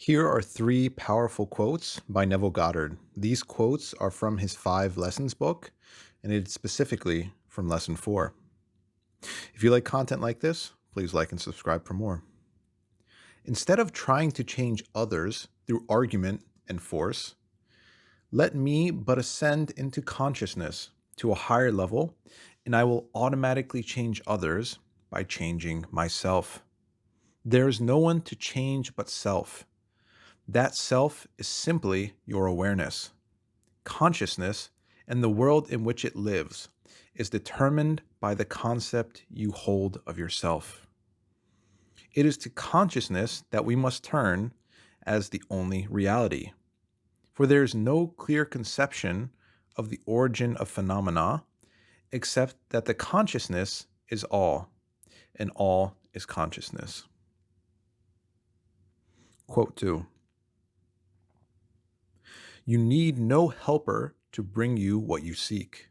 Here are three powerful quotes by Neville Goddard. These quotes are from his 5 Lessons book, and it's specifically from Lesson 4. If you like content like this, please like and subscribe for more. Instead of trying to change others through argument and force, let me but ascend into consciousness to a higher level, and I will automatically change others by changing myself. There is no one to change but self. That self is simply your awareness. Consciousness and the world in which it lives is determined by the concept you hold of yourself. It is to consciousness that we must turn as the only reality, for there is no clear conception of the origin of phenomena except that the consciousness is all, and all is consciousness. Quote 2. You need no helper to bring you what you seek.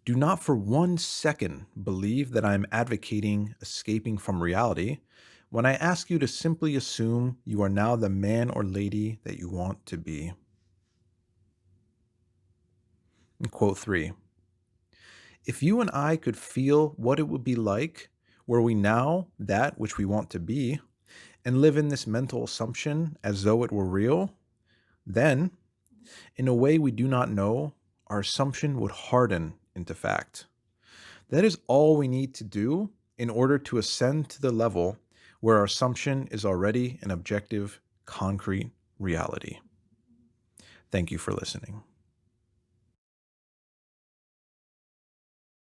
Do not for 1 second believe that I am advocating escaping from reality when I ask you to simply assume you are now the man or lady that you want to be. And quote 3. If you and I could feel what it would be like were we now that which we want to be and live in this mental assumption as though it were real, then, in a way we do not know, our assumption would harden into fact. That is all we need to do in order to ascend to the level where our assumption is already an objective, concrete reality. Thank you for listening.